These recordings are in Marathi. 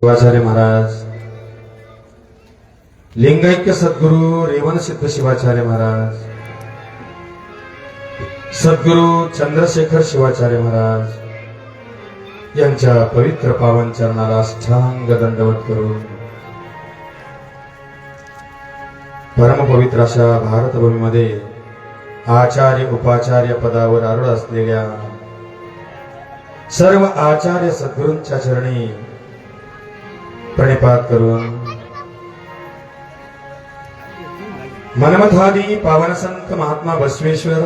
शिवाचार्य महाराज, लिंगैक्य सद्गुरु रेवण सिद्ध शिवाचार्य महाराज, सद्गुरु चंद्रशेखर शिवाचार्य महाराज यांच्या पवित्र पावन चरणाला अष्टांग दंडवत करून परमपवित्र अशा भारतभूमीमध्ये आचार्य उपाचार्य पदावर आरूढ असलेल्या सर्व आचार्य सद्गुरूंच्या चरणी प्रणिपात करून मनमथादी पावन संत महात्मा बसवेश्वर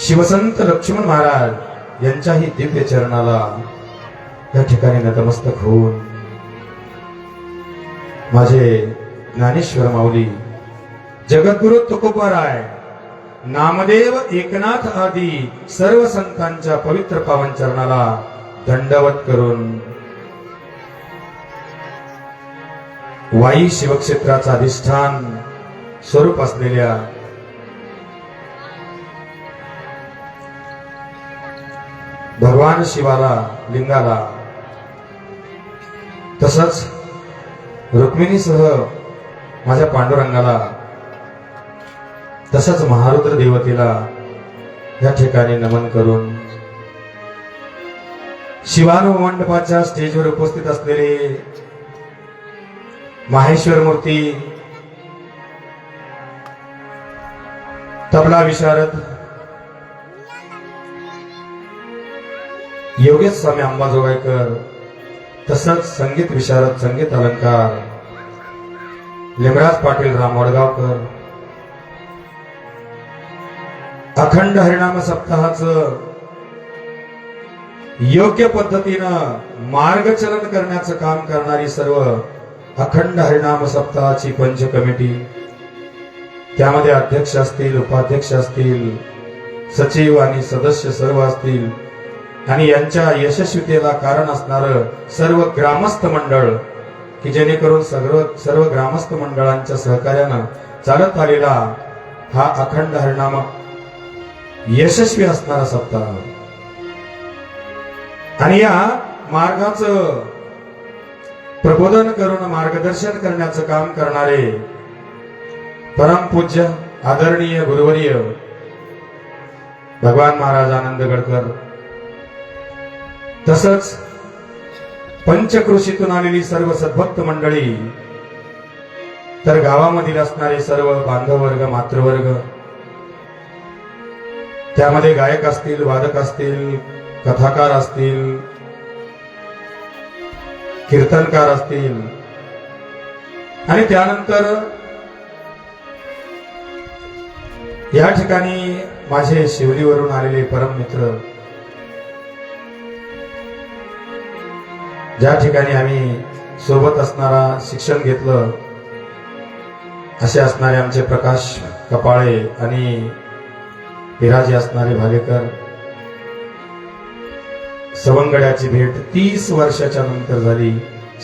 शिवसंत लक्ष्मण महाराज यांच्याही दिव्य चरणाला या ठिकाणी नतमस्तक होऊन माझे ज्ञानेश्वर माऊली जगद्गुरु तुकोबाराय नामदेव एकनाथ आदी सर्व संतांच्या पवित्र पावन चरणाला दंडवत करून वाई शिवक्षेत्राचा अधिष्ठान स्वरूप असलेल्या भगवान शिवाला लिंगाला तसंच रुक्मिणीसह माझ्या पांडुरंगाला तसंच महारुद्र देवतेला या ठिकाणी नमन करून शिवानुभ मंडपाच्या स्टेजवर उपस्थित असलेले माहेश्वर मूर्ती तबला विशारद योगेश स्वामी अंबाजोगाईकर तसंच संगीत विशारद संगीत अलंकार लिंगराज पाटील राम वडगावकर अखंड हरिनाम सप्ताहाचं योग्य पद्धतीनं मार्गचलन करण्याचं काम करणारी सर्व अखंड हरिनाम सप्ताहाची पंच कमिटी, त्यामध्ये अध्यक्ष असतील, उपाध्यक्ष असतील, सचिव आणि सदस्य सर्व असतील आणि यांच्या यशस्वीतेला कारण असणारं सर्व ग्रामस्थ मंडळ की जेणेकरून सर्व ग्रामस्थ मंडळांच्या सहकार्यानं चालत आलेला हा अखंड हरिनाम यशस्वी असणारा सप्ताह आणि या मार्गाचं प्रबोधन करून मार्गदर्शन करण्याचं काम करणारे परमपूज्य आदरणीय गुरुवर्य भगवान महाराज आनंद गडकर तसंच पंचक्रोशीतून आलेली सर्व सद्भक्त मंडळी, तर गावामधील असणारे सर्व बांधव वर्ग मातृवर्ग, त्यामध्ये गायक असतील, वादक असतील, कथाकार असतील, कीर्तनकार असतील आणि त्यानंतर या ठिकाणी माझे शिवलीवरून आलेले परम मित्र, ज्या ठिकाणी आम्ही सोबत असणारा शिक्षण घेतलं असे असणारे आमचे प्रकाश कपाळे आणि विराजी असणारे भालेकर, सवंगड्याची भेट 30 वर्षाच्या नंतर झाली,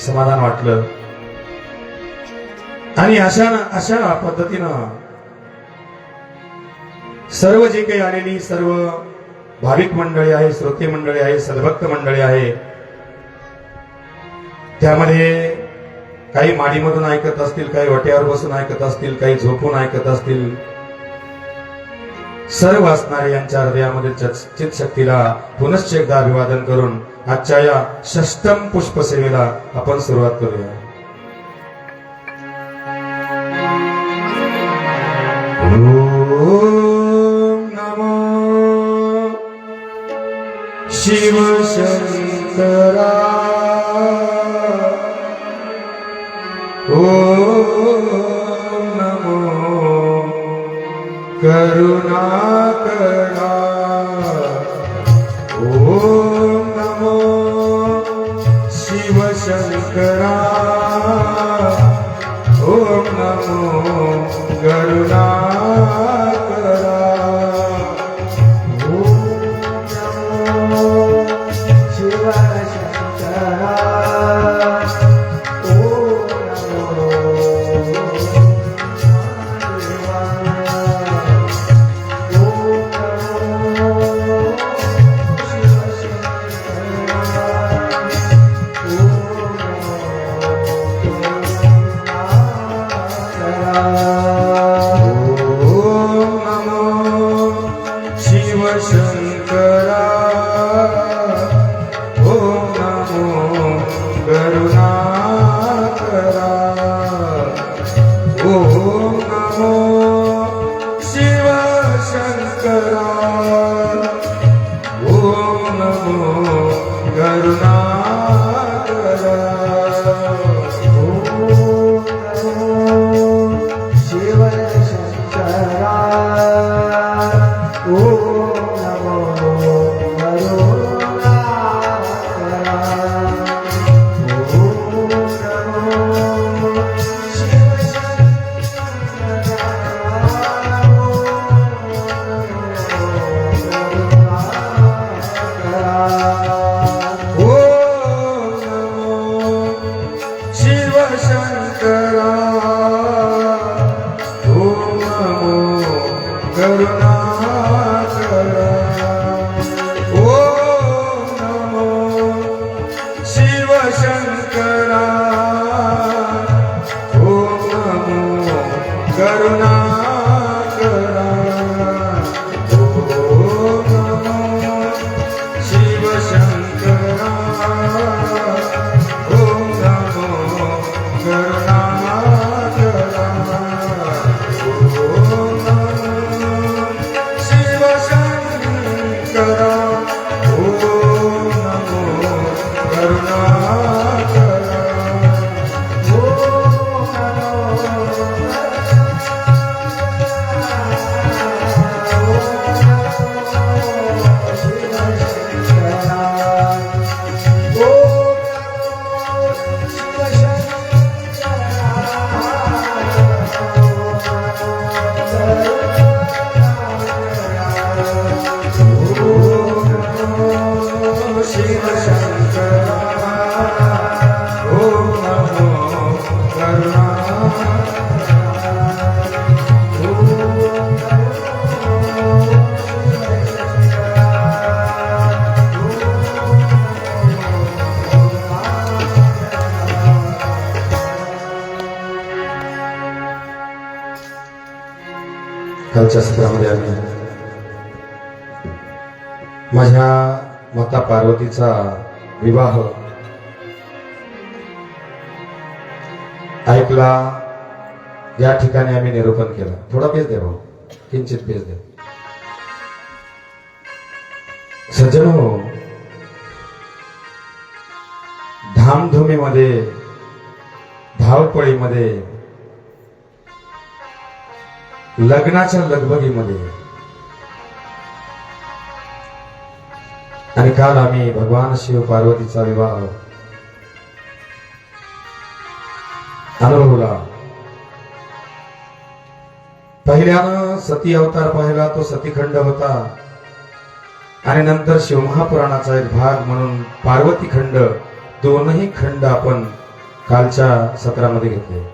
समाधान वाटलं आणि अशा पद्धतीनं सर्व जे काही आलेली सर्व भाविक मंडळी आहे, श्रोते मंडळी आहे, सद्भक्त मंडळी आहे, त्यामध्ये काही माडीमधून ऐकत असतील, काही वट्यावर बसून ऐकत असतील, काही झोपून ऐकत असतील, सर्व असणारे यांच्या हृदयामध्ये चित्शक्तीला पुनश्च एकदा अभिवादन करून आजच्या या षष्टम पुष्प सेवेला आपण सुरुवात करूया. ओम नमो शिव शंकरा, ओम नमो करुणाकरा, ओम नमो शिव शंकरा, ओम नमो करुणाकरा, ओम नमो शिव शंकरा, करुणाकरा ओम नमो शिव शंकरा ओम नमो करुणाकरा ओम नमो शिव शंकरा ओम नमो करुणाकरा ओम नमो शिव शंकरा ओम नमो शिव शंकरा ओम नमो करुणाकरा ओम नमो शिव शंकरा ओम नमो करुणाकरा ओम नमो शिव शंकरा ओम नमो करुणाकरा ओम नमो शिव शंकरा ओम नमो करुणाकरा शिव शंकरा ओम नमो कालच्या सत्रामध्ये आम्ही माझ्या माता पार्वतीचा विवाह ऐकला. या ठिकाणी आम्ही निरूपण केलं. थोडा पेज दे भाऊ, किंचित पेज दे. सज्जन हो, धामधुमीमध्ये धावपळीमध्ये लग्नाच्या लगबगीमध्ये आणि काल आम्ही भगवान शिव पार्वतीचा विवाह अनुभवला. पहिल्यानं सती अवतार पाहिला, तो सतीखंड होता. आणि नंतर शिवमहापुराणाचा एक भाग म्हणून पार्वती खंड, दोनही खंड आपण कालच्या सत्रामध्ये घेतले.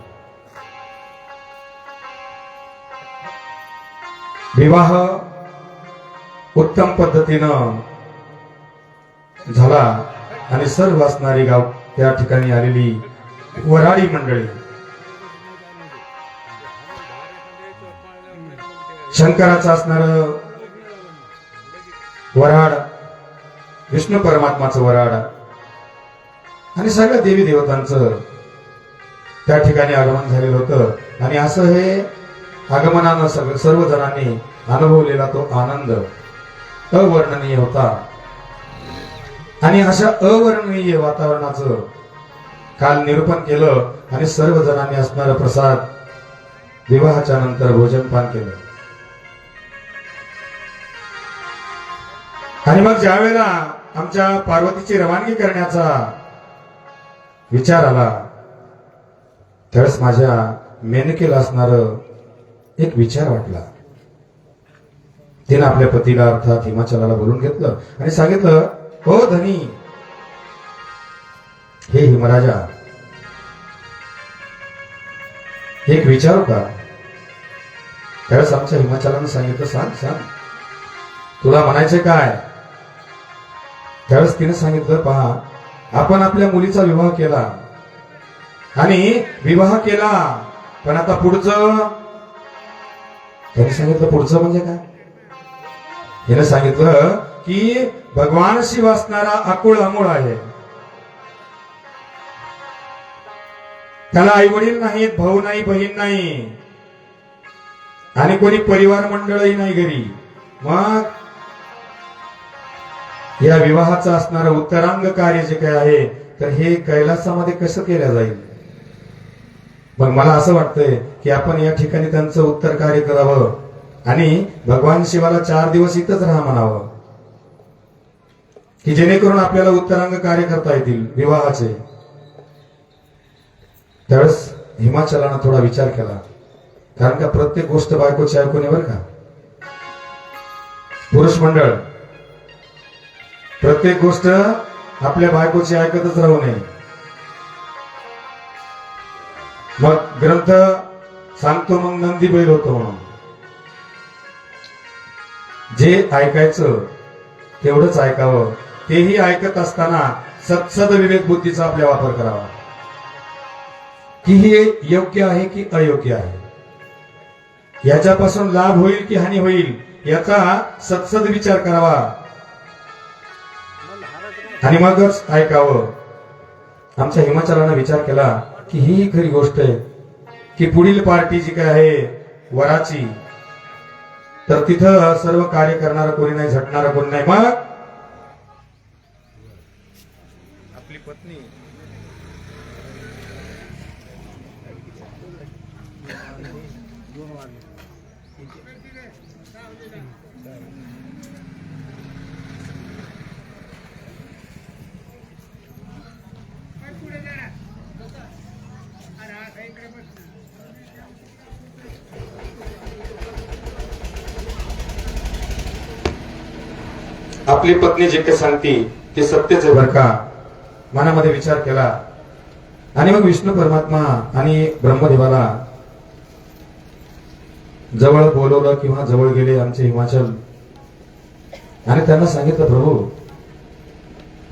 विवाह उत्तम पद्धतीनं झाला आणि सर्व असणारी गाव त्या ठिकाणी आलेली वराडी मंडळी, शंकराचं असणार वराड, विष्णू परमात्माचं वराड आणि सगळ्या देवी देवतांचं त्या ठिकाणी आगमन झालेलं होतं. आणि असं हे आगमनानं सर्व जणांनी अनुभवलेला तो आनंद अवर्णनीय होता. आणि अशा अवर्णनीय वातावरणाचं काल निरूपण केलं आणि सर्व जणांनी असणारा प्रसाद विवाहाच्या नंतर भोजनपान केलं. आणि मग ज्या वेळेला आमच्या पार्वतीची रवानगी करण्याचा विचार आला, त्यावेळेस माझ्या मेनकेला असणार एक विचार वाटला. तिने आपल्या पतीला अर्थात हिमाचलाला बोलून घेतलं आणि सांगितलं, हो धनी, हे हिमराजा, एक विचारू का? त्यावेळेस आमच्या हिमाचलानं सांगितलं, सांग सांग, तुला म्हणायचं काय? त्यावेळेस तिने सांगितलं, पहा, आपण आपल्या मुलीचा विवाह केला आणि विवाह केला, पण आता पुढचं. त्यांनी सांगितलं, पुढचं म्हणजे काय? हिने सांगितलं की भगवान शिव असणारा अकुळ अमूळ आहे त्याला आई वडील नाहीत, भाऊ नाही, बहीण नाही, आणि कोणी परिवार मंडळही नाही घरी. मग या विवाहाचं असणारं उत्तरांग कार्य जे काय आहे, तर हे कैलासामध्ये कसं केलं जाईल? मग मला असं वाटतंय की आपण या ठिकाणी त्यांचं उत्तर कार्य करावं आणि भगवान शिवाला 4 दिवस इथंच राहा म्हणावं, की जेणेकरून आपल्याला उत्तरांग कार्य करता येतील विवाहाचे. त्यावेळेस हिमाचलानं थोडा विचार केला, कारण का प्रत्येक गोष्ट बायकोची ऐकून बरं का पुरुष मंडळ, प्रत्येक गोष्ट आपल्या बायकोची ऐकतच राहू नये. मग ग्रंथ सांगतो मग नंदी बैल होतो म्हणून जे ऐकायचं तेवढंच ऐकावं. तेही ऐकत असताना सत्सद विवेक बुद्धीचा आपल्या वापर करावा, की हे योग्य आहे की अयोग्य आहे, याच्यापासून लाभ होईल की हानी होईल याचा सत्सद विचार करावा आणि मगच ऐकावं. आमच्या हिमाचलानं विचार केला की ही खरी गोष्ट आहे की पुढील पार्टी जी काय आहे वराची, तर तिथं सर्व कार्य करणारं कोणी नाही, झटणारं कोणी नाही. मग आपली पत्नी आपली पत्नी जे काही सांगते ते सत्यच आहे बरं का. मनामध्ये विचार केला आणि मग विष्णू परमात्मा आणि ब्रह्मदेवाला जवळ बोलवलं किंवा जवळ गेले आमचे हिमाचल आणि त्यांना सांगितलं, प्रभू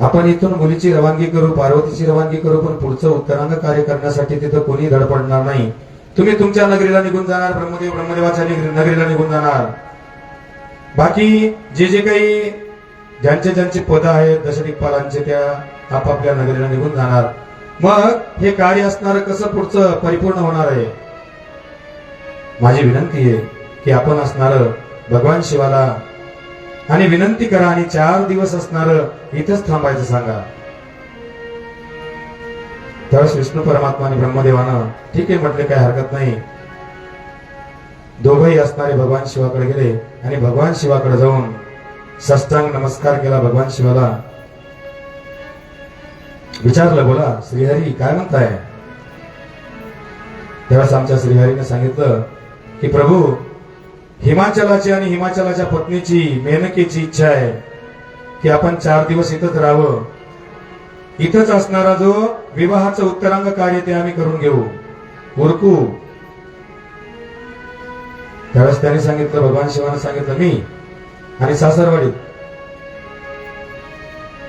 आपण इथून मुलीची रवानगी करू, पार्वतीची रवानगी करू, पण पुढचं उत्तरांग कार्य करण्यासाठी तिथं कोणी धडपडणार नाही. तुम्ही तुमच्या नगरीला निघून जाणार, ब्रह्मदेव ब्रह्मदेवाच्या नगरीला निघून जाणार. बाकी जे जे काही ज्यांचे ज्यांचे पद आहेत दशदिक्पालांचे त्या आपापल्या नगरीला निघून जाणार. मग हे कार्य असणार कसं पुढचं परिपूर्ण होणार आहे? माझी विनंती आहे की आपण असणार भगवान शिवाला आणि विनंती करा आणि 4 दिवस असणार इथंच थांबायचं सांगा. त्यावेळेस विष्णू परमात्मा आणि ब्रह्मदेवानं ठीक आहे म्हटले, काय हरकत नाही. दोघंही असणारे भगवान शिवाकडे गेले आणि भगवान शिवाकडे जाऊन साष्टांग नमस्कार केला. भगवान शिवाला विचारलं, बोला श्रीहरी काय म्हणताय? त्यावेळेस आमच्या श्रीहरीने सांगितलं की प्रभू हिमाचलाची आणि हिमाचलाच्या पत्नीची मेनकेची इच्छा आहे की आपण 4 दिवस इथंच राहावं, इथंच असणारा जो विवाहाचं उत्तरांग कार्य ते आम्ही करून घेऊ, उरकू. त्यावेळेस त्यांनी सांगितलं, भगवान शिवाने सांगितलं, मी आणि सासरवाडीत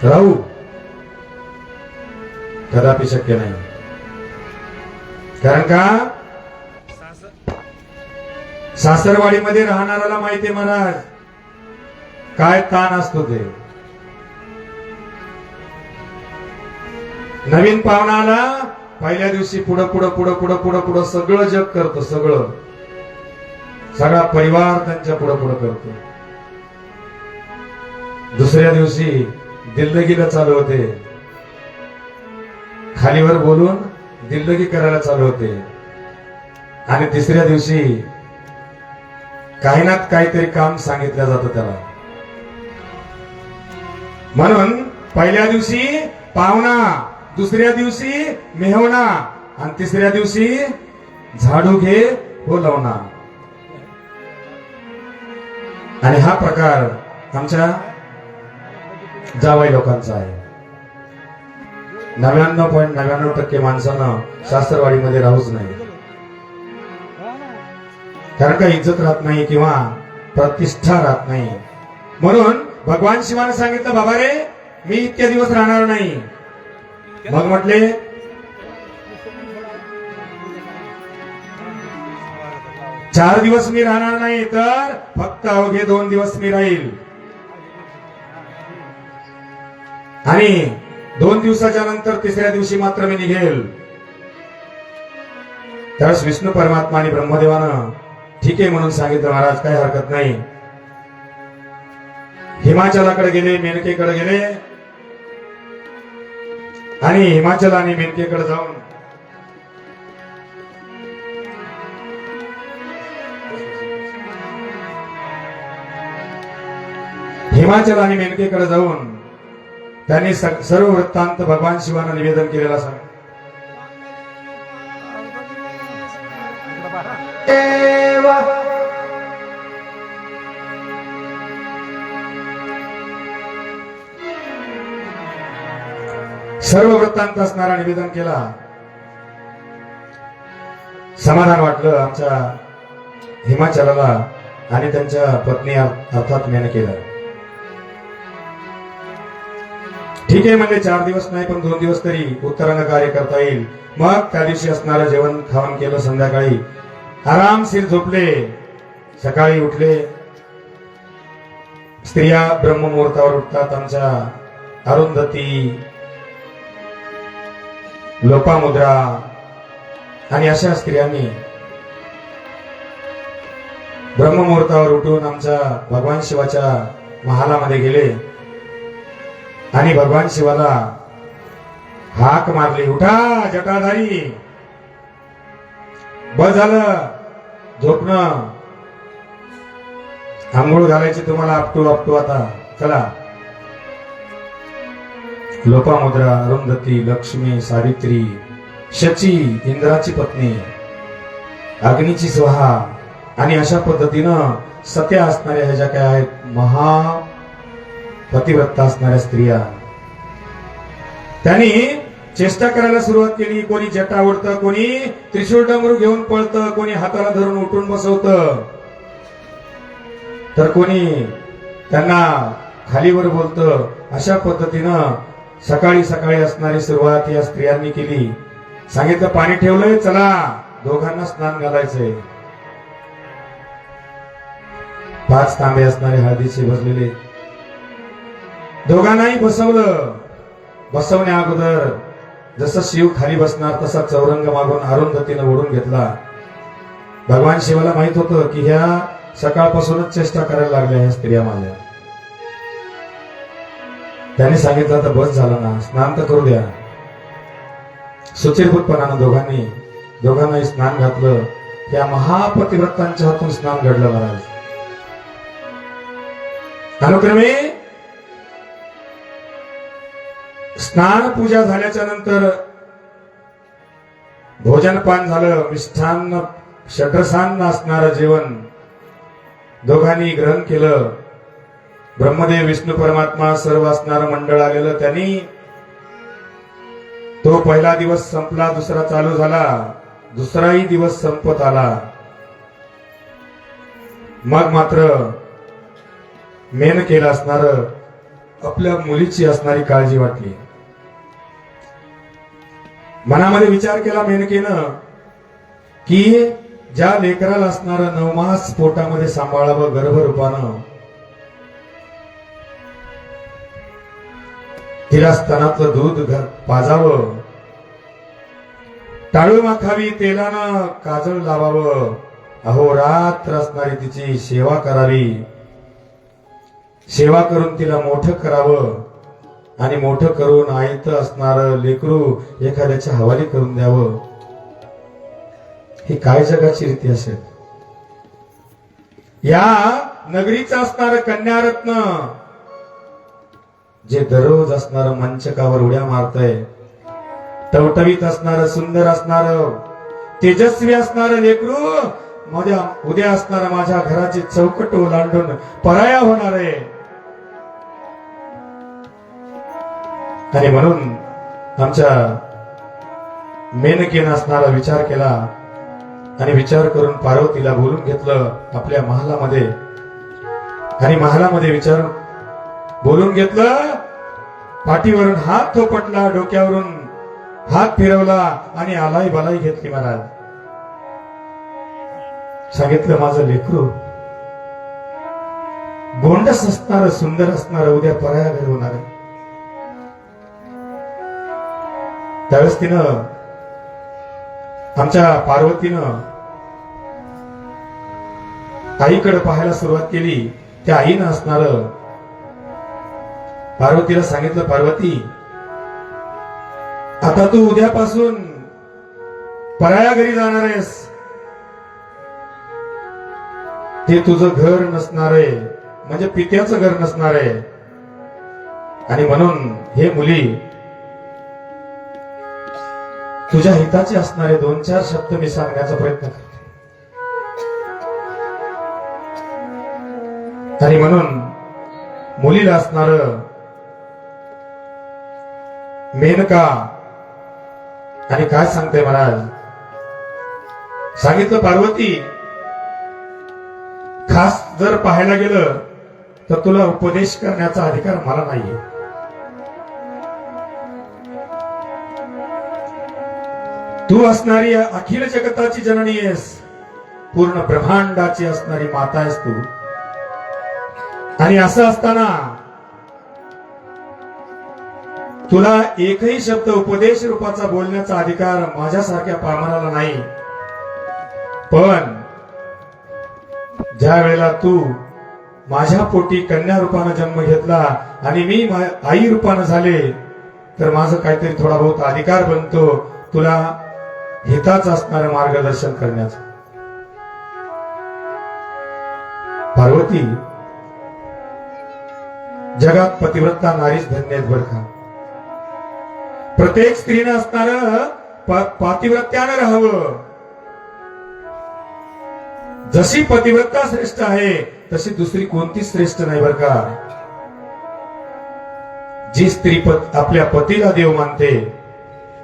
राहू कदापि शक्य नाही. कारण का सासरवाडीमध्ये राहणाऱ्याला माहितीये महाराज काय ताण असतो ते. नवीन पाहुणा आला पहिल्या दिवशी पुढं पुढं पुढं पुढं पुढं पुढं सगळं जग करतो, सगळा परिवार त्यांच्या पुढं पुढं करतो. दुसऱ्या दिवशी दिल्लगीला चालू होते, खालीवर बोलून दिल्लगी करायला चालू होते. आणि तिसऱ्या दिवशी काही ना काहीतरी काम सांगितलं जातं त्याला. म्हणून पहिल्या दिवशी पाहुणा, दुसऱ्या दिवशी मेहवणा आणि तिसऱ्या दिवशी झाडू घे बोलवणा. आणि हा प्रकार आमच्या जावई लोकांचा आहे. 99.99% माणसानं सासरवाडीमध्ये राहूच नाही, कारण का इज्जत राहत नाही किंवा प्रतिष्ठा राहत नाही. म्हणून भगवान शिवाने सांगितलं, बाबा रे मी इतके दिवस राहणार नाही. मग म्हटले चार दिवस मी राहणार नाही, तर फक्त अवघे 2 दिवस मी राहील. आणि 2 दिवसाच्या नंतर तिसऱ्या दिवशी मात्र मी निघेल. त्यावेळेस विष्णू परमात्मा आणि ब्रह्मदेवानं ठीक आहे म्हणून सांगितलं, महाराज काही हरकत नाही. हिमाचलाकडे गेले, मेनकेकडे गेले आणि हिमाचल आणि मेनकेकडे जाऊन हिमाचल आणि मेनकेकडे जाऊन त्यांनी सर्व वृत्तांत भगवान शिवांना निवेदन केलेला सांग. देव सर्व वृत्तांत असणारा निवेदन केला. समाधान वाटलं आमच्या हिमाचलाला आणि त्यांच्या पत्नी अर्थात मेनकेला. ठीक आहे म्हणजे 4 दिवस नाही पण 2 दिवस तरी उत्तरानं कार्य करता येईल. मग त्या दिवशी असणारं जेवण खावण केलं. संध्याकाळी आरामशीर झोपले. सकाळी उठले. स्त्रिया ब्रह्ममुहूर्तावर उठतात. आमच्या अरुंधती, लोपामुद्रा आणि अशा स्त्रियांनी ब्रह्ममुहूर्तावर उठून आमच्या भगवान शिवाच्या महालामध्ये गेले आणि भगवान शिवाला हाक मारली, उठा जटाधारी, बस झालं झोपणं, आंघोळ घालायची तुम्हाला आपटू आता चला. लोपामुद्रा, अरुंधती, लक्ष्मी, सावित्री, शची, इंद्राची पत्नी, अग्नीची स्वाहा आणि अशा पद्धतीनं सत्या असणाऱ्या ह्या ज्या काय आहेत महा पतिव्रता असणाऱ्या स्त्रिया, त्यांनी चेष्टा करायला सुरुवात केली. कोणी जटा ओढतं, कोणी त्रिशूळ डमरू घेऊन पळतं, कोणी हाताला धरून उठून बसवतं, तर कोणी त्यांना खालीवर बोलतं. अशा पद्धतीनं सकाळी सकाळी असणारी सुरुवात या स्त्रियांनी केली. सांगितलं पाणी ठेवलंय, चला दोघांना स्नान घालायचंय. 5 तांबे असणारे हळदीचे भरलेले दोघांनाही बसवलं. बसवण्या अगोदर जसं शिव खाली बसणार तसा चौरंग मागून अरुंधतीनं ओढून घेतला. भगवान शिवाला माहित होतं की ह्या सकाळपासूनच चेष्टा करायला लागल्या ह्या स्त्रिया माझ्या. त्याने सांगितलं आता बस झालं ना, स्नान तर करू द्या. सुचिरभूतपणानं दोघांनाही स्नान घातलं. त्या महापतिव्रतांच्या हातून स्नान घडलं महाराज. अनुक्रमे स्नान पूजा झाल्याच्या नंतर भोजनपान झालं. मिष्ठान्न षड्रसान्न असणारं जेवण दोघांनी ग्रहण केलं. ब्रह्मदेव, विष्णू परमात्मा, सर्व असणारं मंडळ आलेलं. त्यांनी तो पहिला दिवस संपला, दुसरा चालू झाला, दुसराही दिवस संपत आला. मग मात्र मेनकेला असणारं आपल्या मुलीची असणारी काळजी वाटली. मनामध्ये विचार केला मेनकेनं की ज्या लेकराला असणारं 9 मास पोटामध्ये सांभाळावं गर्भरूपानं, तिला स्तनातलं दूध पाजावं, टाळू माखावी, तेलानं काजळ लावावं, अहोरात्र असणारी तिची सेवा करावी, सेवा करून तिला मोठं करावं आणि मोठं करून आयत असणारं लेकरू एखाद्याच्या हवाली करून द्यावं. ही काय जगाची रीती असेल? या नगरीचं असणारं कन्यारत्न जे दररोज असणारं मंचकावर उड्या मारतय, टवटवीत असणारं, सुंदर असणारं, तेजस्वी असणारं लेकरू उद्या असणारं माझ्या घराची चौकट ओलांडून पराया होणार आहे. आणि म्हणून आमच्या मेनकेनं असणारा विचार केला आणि विचार करून पार्वतीला बोलून घेतलं आपल्या महालामध्ये. आणि महालामध्ये विचार बोलून घेतलं. पाठीवरून हात थोपटला, डोक्यावरून हात फिरवला आणि आलाई बालाई घेतली. महाराज सांगितलं माझं लेकरू गोंडस असणार, सुंदर असणार, उद्या पराया घडवणार आहे. त्यावेळेस तिनं आमच्या पार्वतीनं आईकडे पाहायला सुरुवात केली. त्या आईनं असणार पार्वतीला सांगितलं, पार्वती आता तू उद्यापासून पराया घरी जाणार आहेस. ते तुझं घर नसणार आहे, म्हणजे पित्याचं घर नसणार आहे. आणि म्हणून हे मुली, तुझ्या हिताचे असणारे 2-4 शब्द मी सांगण्याचा प्रयत्न करते. आणि म्हणून मुलीला असणार मेनका आणि काय सांगते महाराज, सांगितलं पार्वती खास जर पाहायला गेलं तर तुला उपदेश करण्याचा अधिकार मला नाहीये. तू असणारी अखिल जगताची जननी आहेस, पूर्ण ब्रह्मांडाची असणारी माता आहेस तू. आणि असं असताना तुला एकही शब्द उपदेश रूपाचा बोलण्याचा अधिकार माझ्यासारख्या पामराला नाही. पण ज्या वेळेला तू माझ्या पोटी कन्या रूपानं जन्म घेतला आणि मी आई रूपानं झाले, तर माझं काहीतरी थोडा बहुत अधिकार बनतो तुला हिताचं असणारं मार्गदर्शन करण्याचं. पार्वती, जगात पतिव्रता नारीच धन्य आहेत बरं का. प्रत्येक स्त्रीनं असणारं पातिव्रत्यानं राहावं. जशी पतिव्रता श्रेष्ठ आहे तशी दुसरी कोणतीच श्रेष्ठ नाही बरं का. जी स्त्री आपल्या पतीला देव मानते,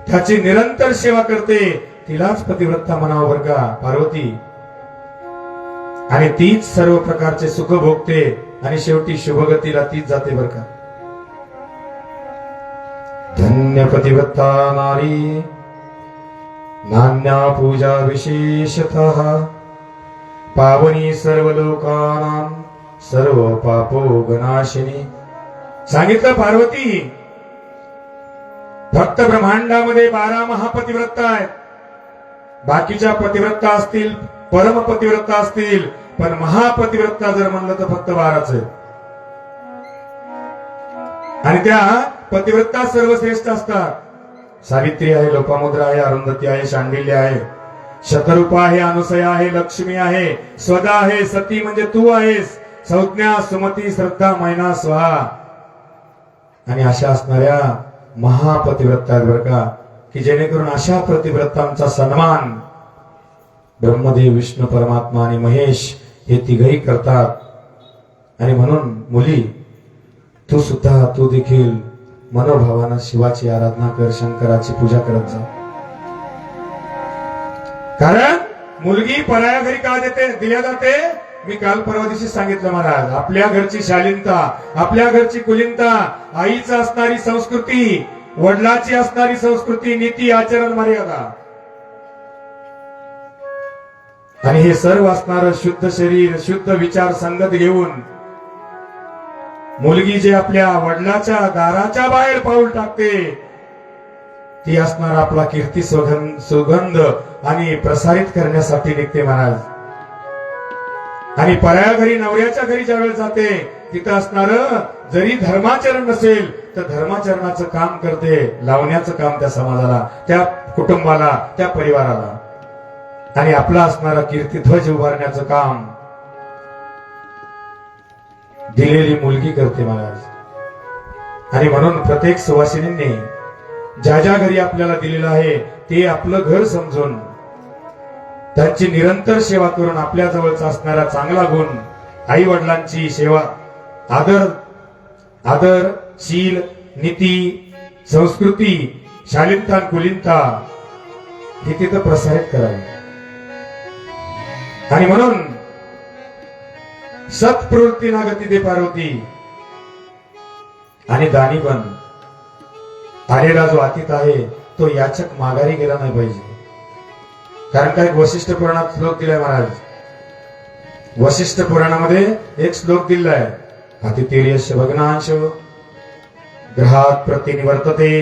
त्याची निरंतर सेवा करते, तिलाच पतिव्रता म्हणावं बरं का पार्वती. आणि तीच सर्व प्रकारचे सुख भोगते आणि शेवटी शुभगतीला तीच जाते बरं का. धन्य पतिव्रता नारी, नान्या पूजा विशेषतः, पावनी सर्व लोकानां सर्व पापो गनाशिनी. सांगितलं पार्वती, फक्त ब्रह्मांडामध्ये 12 महापतिव्रता आहेत. बाकीच्या पतिव्रता असतील, परम पतिव्रता असतील, पण महापतिव्रता जर म्हणलं तर फक्त 12च आहेत. आणि त्या पतिव्रता सर्वश्रेष्ठ असतात. सावित्री आहे, लोपामुद्रा आहे, अरुंधती आहे, शांडिल्य आहे, शतरूपा आहे, अनुसया आहे, लक्ष्मी आहे, स्वदा आहे, सती म्हणजे तू आहेस, संज्ञा, सुमती, श्रद्धा, मैना, स्वाहा. आणि अशा असणाऱ्या महापतिव्रता बरं का, की जेणेकरून अशा पतिव्रतांचा सन्मान ब्रह्मदेव, विष्णू परमात्मा आणि महेश हे तिघही करतात. आणि म्हणून मुली, तू देखील मनोभावानं शिवाची आराधना कर, शंकराची पूजा करत जा. कारण मुलगी पराया घरी का दिल्या जाते, मी काल परवा दिवशी सांगितलं महाराज. आपल्या घरची शालीनता, आपल्या घरची कुलीनता, आईचं असणारी संस्कृती, वडिलाची असणारी संस्कृती, नीती, आचरण, मर्यादा, आणि हे सर्व असणारं शुद्ध शरीर, शुद्ध विचार संगत घेऊन मुलगी जे आपल्या वडिलाच्या दाराच्या बाहेर पाऊल टाकते, ती असणार आपला कीर्ती सुगंध आणि प्रसारित करण्यासाठी निघते महाराज. आणि पराया घरी, नवऱ्याच्या घरी ज्यावेळेस जाते, तिथं असणार जरी धर्माचरण नसेल तर धर्माचरणाचं काम करते, लावण्याचं काम त्या समाजाला, त्या कुटुंबाला, त्या परिवाराला. आणि आपला असणारा कीर्तिध्वज उभारण्याचं काम दिलेली मुलगी करते महाराज. आणि म्हणून प्रत्येक सुवासिनींनी ज्या ज्या घरी आपल्याला दिलेलं आहे ते आपलं घर समजून त्यांची निरंतर सेवा करून आपल्या जवळचा असणारा चांगला गुण, आई वडिलांची सेवा, आदर, शील, नीती, संस्कृती, शालीनता, कुलीनता हे तिथं प्रसारित करावे. आणि म्हणून सत्प्रवृत्ती ना गती दे पार्वती. आणि दानी पण आलेला जो अतीत आहे तो याचक माघारी गेला नाही पाहिजे. कारण काय, वशिष्ठ पुराणात श्लोक दिलाय महाराज. वशिष्ठ पुराणामध्ये एक श्लोक दिलाय, अतिथिर्यस्य भग्नांश ग्रहात प्रतिनिवर्तते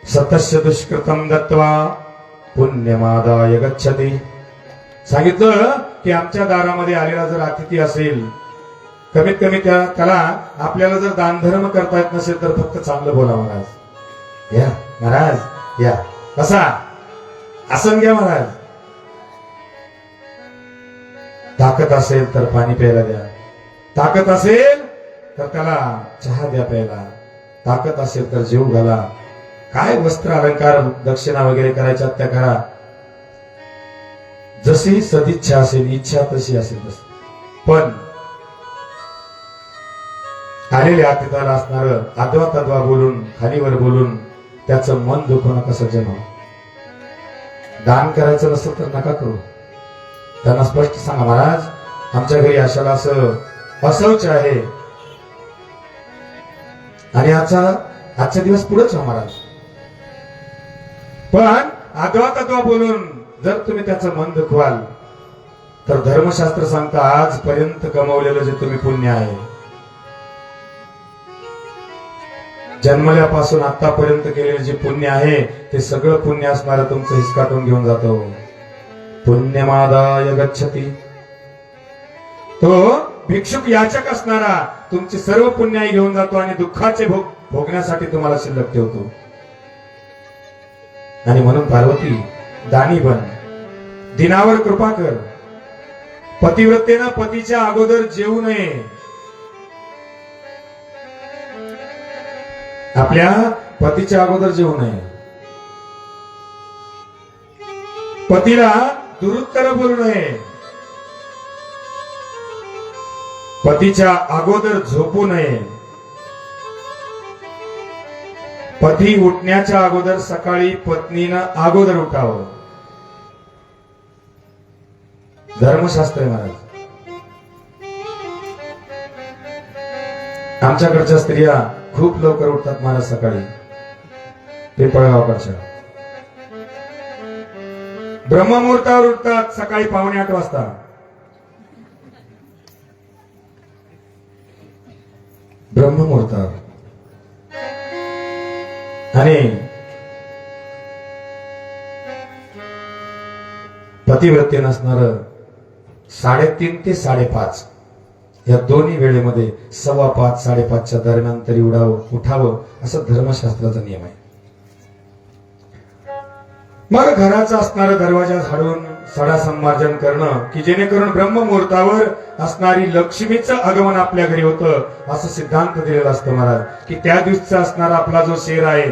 सतस्य दुष्कृतम दत्वा पुण्यमादाय गच्छति. सांगितलं की आमच्या दारामध्ये आलेला जर अतिथी असेल, कमीत कमी त्याला आपल्याला जर दानधर्म करता येत नसेल तर फक्त चांगलं बोला महाराज. या महाराज या, कसा आसन घ्या महाराज. ताकद असेल तर पाणी प्यायला द्या, ताकद असेल तर त्याला चहा द्या प्यायला, ताकद असेल तर जेव घाला. काय वस्त्र अलंकार दक्षिणा वगैरे करायच्या त्या करा. जशी सदिच्छा असेल, इच्छा तशी असेल तशी. पण आलेल्या अतिथाला असणार आदवा तद्वा बोलून, खालीवर बोलून त्याचं मन दुखवणं कसं जन्म. दान करायचं नसेल तर नका करू. त्यांना स्पष्ट सांगा, महाराज आमच्या घरी अशाला असं असौच आहे आणि आजचा दिवस पुढेच हो महाराज. पण आदवा तद्वा बोलून जर तुम्ही त्याचं मन दुखवाल तर धर्मशास्त्र सांगता आजपर्यंत कमवलेलं जे तुम्ही पुण्य आहे, जन्मल्यापासून आतापर्यंत केलेले जे पुण्य आहे ते सगळं पुण्य असणारं तुमचं हिसकाटून घेऊन जातो. पुण्यमादाय गच्छति. तो भिक्षुक याचक असणारा तुमची सर्व पुण्याई घेऊन जातो आणि दुःखाचे भोगण्यासाठी तुम्हाला शिल्लक ठेवतो. आणि म्हणून पार्वती दानी बन, दिनावर कृपा कर. पतिव्रतेनं पतीच्या अगोदर जेवू नये. आपल्या पतीच्या अगोदर जेवू नये. पतीला दुरुत्तर बोलू नये. पतीच्या अगोदर झोपू नये. पती उठण्याच्या अगोदर सकाळी पत्नीनं अगोदर उठावं. धर्मशास्त्र आहे महाराज. आमच्याकडच्या स्त्रिया खूप लवकर उठतात महाराज सकाळी. पिंपळगावकडच्या ब्रह्ममुहूर्तावर उठतात सकाळी 7:45 वाजता. ब्रह्ममुहूर्तावर. आणि पतिव्रते नसणार 3:30 ते 5:30 या दोन्ही वेळेमध्ये 5:15 5:30च्या दरम्यान तरी उठावं असं धर्मशास्त्राचा नियम आहे. मग घराचा असणारा दरवाजा झाडून सडा संमार्जन करणं की जेणेकरून ब्रह्ममुहूर्तावर असणारी लक्ष्मीचं आगमन आपल्या घरी होतं असं सिद्धांत दिलेला असतं महाराज. की त्या दिवशीचा असणारा आपला जो शेर आहे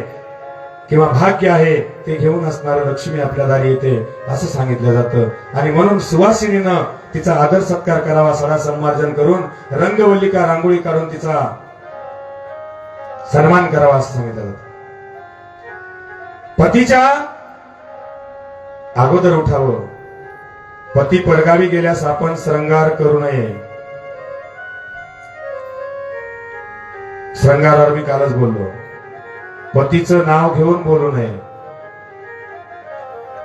किंवा भाग्य आहे ते घेऊन असणारं लक्ष्मी आपल्या दारी येते असं सांगितलं जातं. आणि म्हणून सुवासिनीनं तिचा आदर सत्कार करावा, सडा संमार्जन करून रंगवल्लिका रांगोळी काढून तिचा सन्मान करावा असं सांगितलं जातं. पतीच्या अगोदर उठावं. पती परगावी गेल्यास आपण श्रंगार करू नये. श्रंगारावर मी कालच बोललो. पतीचं नाव घेऊन बोलू नये.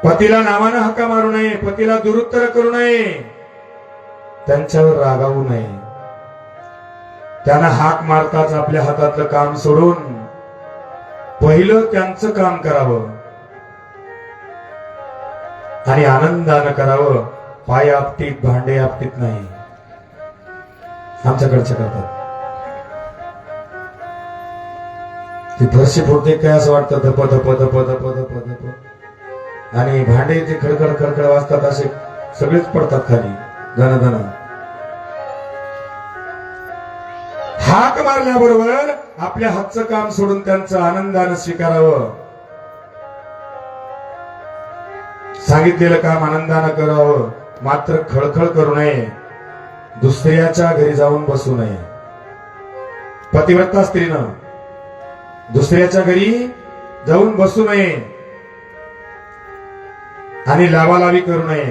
पतीला नावानं हक्का मारू नये. पतीला दुरुत्तर करू नये. त्यांच्यावर रागावू नये. त्यांना हाक मारताच आपल्या हातातलं काम सोडून पहिलं त्यांचं काम करावं आणि आनंदानं करावं. पाय आपटीत, भांडे आपटीत नाही. आमच्याकडचे करतात. ती फरशी फुटते काय असं वाटतं, धप धप धप धप धप धप. आणि भांडे ते खडखड खडखड वाजतात, असे सगळेच पडतात खाली धन धन. हाक मारल्याबरोबर आपल्या हातचं काम सोडून त्यांचं आनंदानं स्वीकारावं. सांगितलेलं काम आनंदानं करावं. मात्र खळखळ करू नये. दुसऱ्याच्या घरी जाऊन बसू नये. पतिव्रता स्त्रीनं दुसऱ्याच्या घरी जाऊन बसू नये आणि लावालावी करू नये.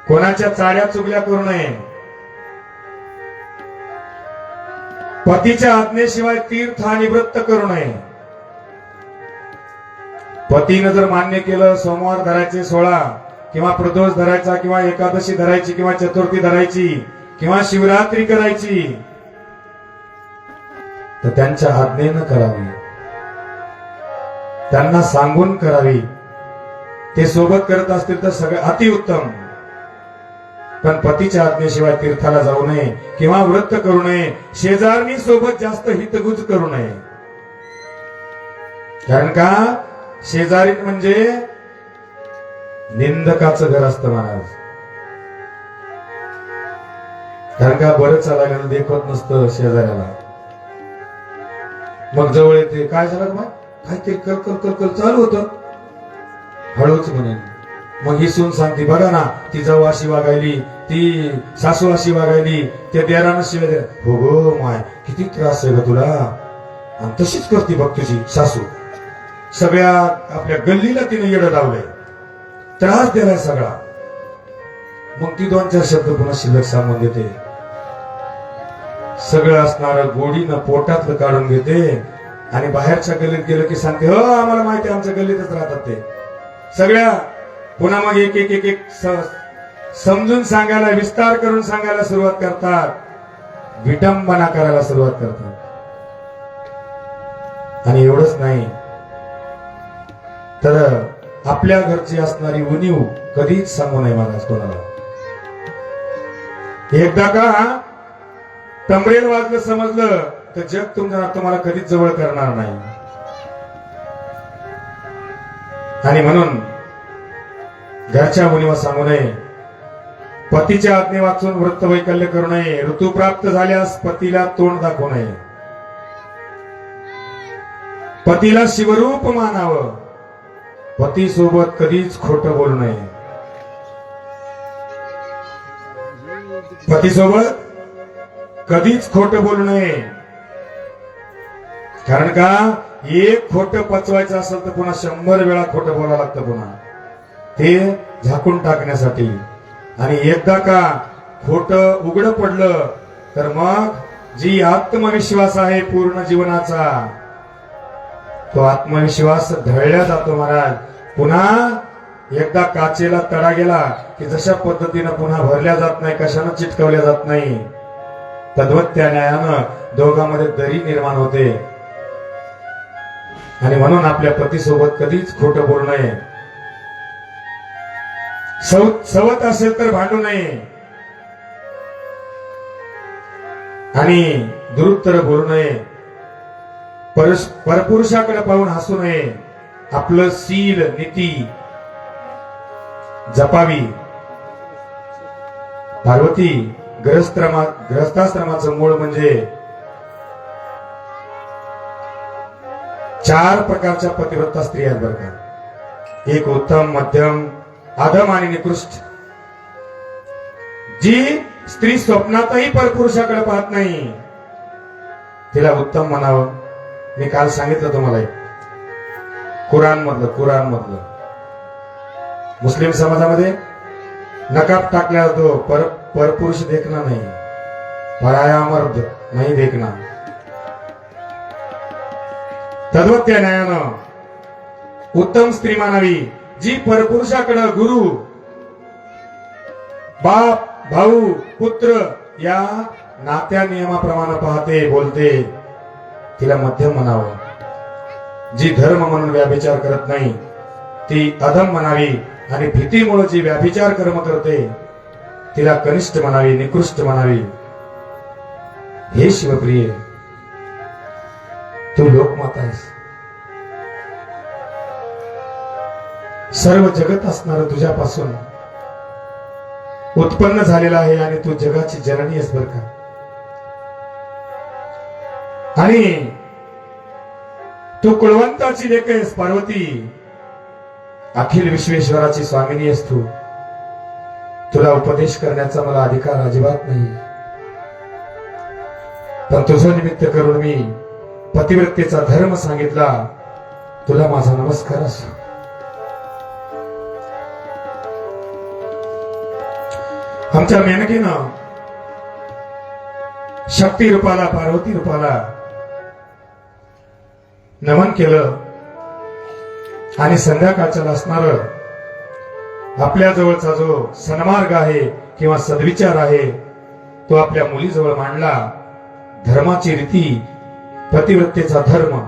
कोणाच्या चाड्या चुगल्या करू नये. पतीच्या आज्ञेशिवाय तीर्थ आणि व्रत करू नये. पतीनं जर मान्य केलं सोमवार धरायचे 16 किंवा प्रदोष धरायचा किंवा एकादशी धरायची किंवा चतुर्थी धरायची किंवा शिवरात्री करायची तर त्यांच्या आज्ञेनं करावी. त्यांना सांगून करावी. ते सोबत करत असतील तर सगळं अतिउत्तम. पण पतीच्या आज्ञेशिवाय तीर्थाला जाऊ नये किंवा व्रत करू नये. शेजारणी सोबत जास्त हितगुज करू नये. कारण का शेजारी म्हणजे निंदकाचं घर असतं महाराज. कारण का बरं चालायला देखवत नसतं शेजाऱ्याला. मग जवळ येते, काय झालं मग काहीतरी कल कल कल कल चालू होतं, हळूच म्हणेन. मग ही सून सांगते, बघा ना ती जाऊ अशी वागायली, ती सासू अशी वागायली, त्या देरानं शिवाय हो गो माय किती त्रास आहे ग तुला. आणि तशीच करते बघ तुझी सासू. सगळ्या आपल्या गल्लीला तिने येडं लावलंय, त्रास दिलाय सगळा. मग ती 2-4 शब्द पुन्हा शिल्लक सांगून देते. सगळं असणारं गोडीनं पोटातलं काढून घेते आणि बाहेरच्या गल्लीत गेलं की सांगते, हो आम्हाला माहिती आहे, आमच्या गल्लीतच राहतात ते सगळ्या. पुन्हा मग एक एक एक एक समजून सांगायला, विस्तार करून सांगायला सुरुवात करतात, विटंबना करायला सुरुवात करतात. आणि एवढंच नाही तर आपल्या घरची असणारी उणीव कधीच सांगू नये महाराज कोणाला. एकदा का तंबरेल वाजलं समजलं तर जग तुम्हाला कधीच जवळ करणार नाही. आणि म्हणून घरच्या उणीवा सांगू नये. पतीच्या आज्ञे वाचून व्रत वैकल्य करू नये. ऋतू प्राप्त झाल्यास पतीला तोंड दाखवू नये. पतीला शिवरूप मानावं. पती सोबत कधीच खोटं बोलू नये. पती सोबत कधीच खोटं बोलू नये. कारण का एक खोटं पचवायचं असेल तर पुन्हा 100 वेळा खोटं बोलावं लागतं पुन्हा, ते झाकून टाकण्यासाठी. आणि एकदा का खोटं उघड पडलं तर मग जी आत्मविश्वास आहे पूर्ण जीवनाचा, तो आत्मविश्वास ढळल्या जातो महाराज. पुन्हा एकदा काचेला तडा गेला की जशा पद्धतीनं पुन्हा भरल्या जात नाही, कशानं चिटकवल्या जात नाही, तद्वत त्या न्यायानं दोघांमध्ये दरी निर्माण होते. आणि म्हणून आपल्या पतीसोबत कधीच खोटं बोलू नये. सवत असेल तर भांडू नये आणि दुरुत्तर बोलू नये. परपुरुषाकडे पाहून हसू नये. आपलं शील नीती जपावी. पार्वती गृहस्थाश्रमाचं मूळ म्हणजे 4 प्रकारच्या पतिव्रता स्त्रिया आहेत बरं का. एक उत्तम, मध्यम, अधम आणि निकृष्ट. जी स्त्री स्वप्नातही परपुरुषाकडे पाहत नाही तिला उत्तम म्हणावं. मी काल सांगितलं तुम्हाला कुराण मधलं मुस्लिम समाजामध्ये नकाब टाकला जातो, परपुरुष देखना नाही, पराया मर्द नाही देखना. तद्वत त्या न्यायानं उत्तम स्त्री मानावी. जी परपुरुषाकडे गुरु, बाप, भाऊ, पुत्र या नात्या नियमाप्रमाणे पाहते, बोलते, तिला मध्यम म्हणावं. जी धर्म म्हणून व्याभिचार करत नाही ती अधम म्हणावी. आणि भीतीमुळे जी व्याभिचार कर्म करते तिला कनिष्ठ म्हणावी, निकृष्ट म्हणावी. हे शिवप्रिय, तू लोकमाता आहेस. सर्व जगत असणार तुझ्यापासून उत्पन्न झालेला आहे आणि तू जगाची जननी आहेस बर का. आणि तू कुळवंताची लेक आहेस पार्वती. अखिल विश्वेश्वराची स्वामिनी आहेस तू. तुला उपदेश करण्याचा मला अधिकार अजिबात नाही, पण तुझं निमित्त करून मी पतिव्रतेचा धर्म सांगितला. तुला माझा नमस्कार असो. आमच्या मेनकीनं शक्ती रूपाला, पार्वती रूपाला नमन केलं. आणि संध्याकाळच्या असणार आपल्या जवळचा जो सन्मार्ग आहे किंवा सद्विचार आहे तो आपल्या मुलीजवळ मांडला. धर्माची रीती, पतिव्रतेचा धर्म.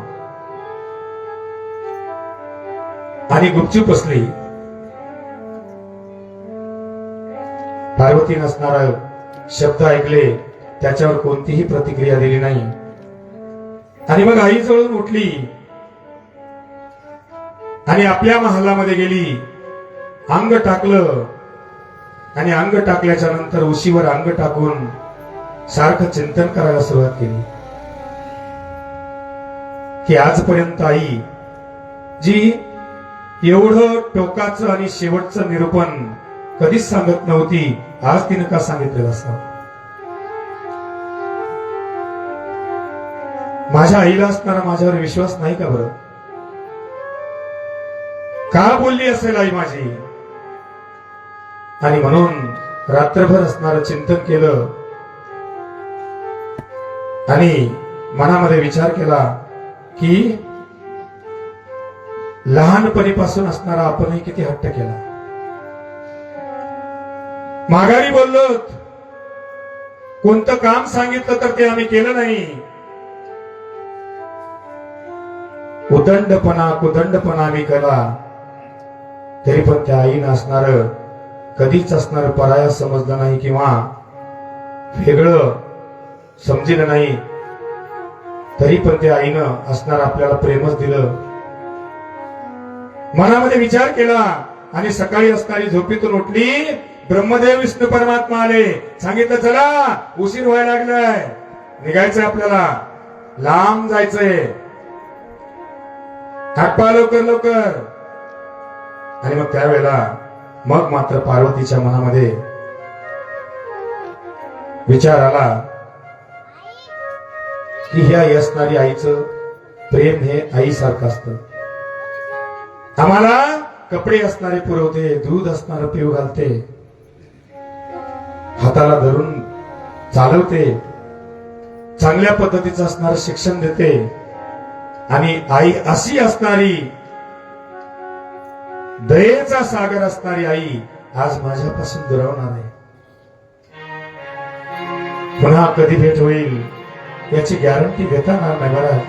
आणि गुपचूप असली पार्वतीने असणारा शब्द ऐकले, त्याच्यावर कोणतीही प्रतिक्रिया दिली नाही. आणि मग आई जवळून उठली आणि आपल्या महालामध्ये गेली, अंग टाकलं आणि अंग टाकल्याच्या नंतर उशीवर अंग टाकून सारखं चिंतन करायला सुरुवात केली की आजपर्यंत आई जी एवढं टोकाचं आणि शेवटचं निरूपण कधीच सांगत नव्हती, आज तिनं का सांगितलेलं असतं. माझ्या आईला असणारा माझ्यावर विश्वास नाही का बरं? का बोलली असेल आई माझी? आणि म्हणून रात्रभर असणारं चिंतन केलं आणि मनामध्ये विचार केला की लहानपणीपासून असणारा आपणही किती हट्ट केला. माघारी बोललो, कोणतं काम सांगितलं तर ते आम्ही केलं नाही. कुदंडपणा आम्ही केला, तरी पण त्या आईनं असणार कधीच असणार पराया समजलं नाही किंवा वेगळं समजलं नाही. तरी पण त्या आईनं असणार आपल्याला प्रेमच दिलं. मनामध्ये विचार केला आणि सकाळी असणारी झोपेतून उठली, ब्रह्मदेव विष्णू परमात्मा आले, सांगितलं चला उशीर व्हायला लागलाय, निघायचंय आपल्याला, लांब जायचंय, हातपा लवकर लवकर. आणि मग त्यावेळेला मग मात्र पार्वतीच्या मनामध्ये विचार आला की ह्या असणारी आईचं प्रेम हे आईसारखं असतं. आम्हाला कपडे असणारे पुरवते, दूध असणारं पिऊ घालते, हाताला धरून चालवते, चांगल्या पद्धतीचं असणारं शिक्षण देते. आणि आई अशी असणारी दयेचा सागर असणारी आई आज माझ्यापासून दुरावणार आहे. पुन्हा कधी भेट होईल याची गॅरंटी देता येणार नाही महाराज.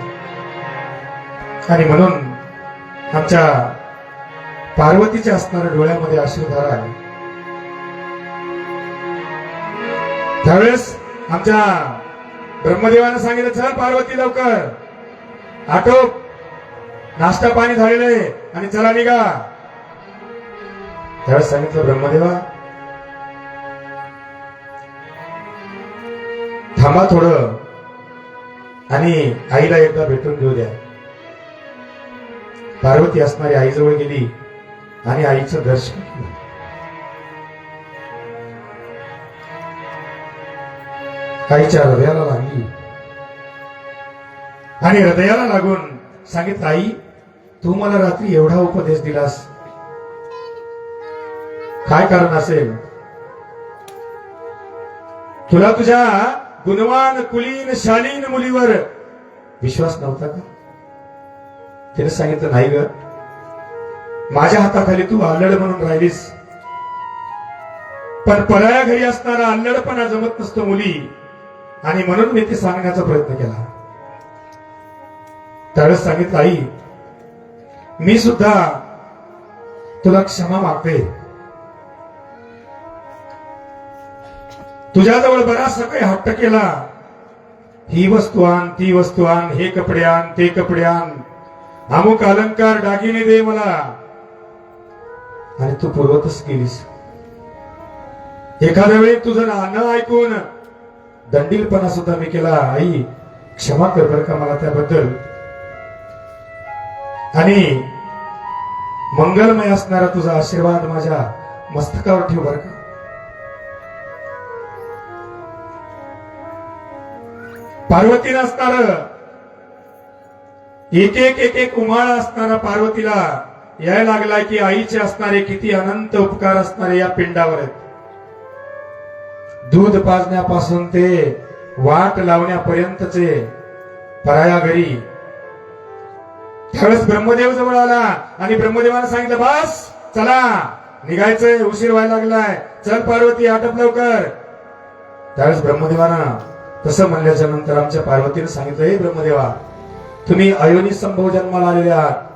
आणि म्हणून आमच्या पार्वतीच्या असणाऱ्या डोळ्यामध्ये अश्रुधारा आहे. त्यावेळेस आमच्या ब्रह्मदेवानं सांगितलं, चल पार्वती लवकर आटोप, नाश्ता पाणी झालेलं आहे आणि चला निघा. त्यावेळेस सांगितलं, ब्रह्मदेवा थांबा थोडं आणि आईला एकदा भेटून घेऊ द्या. पार्वती असणारी आईजवळ गेली आणि आईचं दर्शन केलं. आईच्या हृदयाला लागली आणि हृदयाला लागून सांगितलं, आई तू मला रात्री एवढा उपदेश दिलास, काय कारण असेल? तुला तुझ्या गुणवान कुलीन शालीन मुलीवर विश्वास नव्हता का? तिने सांगितलं, नाही ग, माझ्या हाताखाली तू अल्लड म्हणून राहिलीस, पण पराया घरी असणारा अल्लडपणा जमत नसतो मुली, आणि म्हणून मी ते सांगण्याचा प्रयत्न केला. त्यावेळेस सांगितलं, आई मी सुद्धा तुला क्षमा मागते. तुझ्याजवळ बराचसा काही हट्ट केला, ही वस्तू आण, ती वस्तू आण, हे कपडे आण, ते कपडे आण, अमुक अलंकार दागिने दे मला, आणि तू पुरवतच केलीस. एखाद्या वेळी तुझं न ऐकून दंडीलपणा सुद्धा मी केला. आई क्षमा कर बर का मला त्याबद्दल, आणि मंगलमय असणारा तुझा आशीर्वाद माझ्या मस्तकावर ठेव बर का. पार्वतीला असणार एक एक उमाळा असणारा पार्वतीला यायला लागलाय की आईचे असणारे किती अनंत उपकार असणारे या पिंडावर आहेत. दूध पाजण्यापासून ते वाट लावण्यापर्यंतचे पराया घरी. त्यावेळेस ब्रह्मदेव जवळ आला आणि ब्रह्मदेवानं सांगितलं, बस चला निघायचंय, उशीर व्हायला लागलाय, चल पार्वती आटप लवकर. त्यावेळेस ब्रह्मदेवानं तसं म्हणल्याच्या नंतर आमच्या पार्वतीने सांगितलं, हे ब्रह्मदेवा, तुम्ही अयोनी संभव जन्माला आलेले आहात,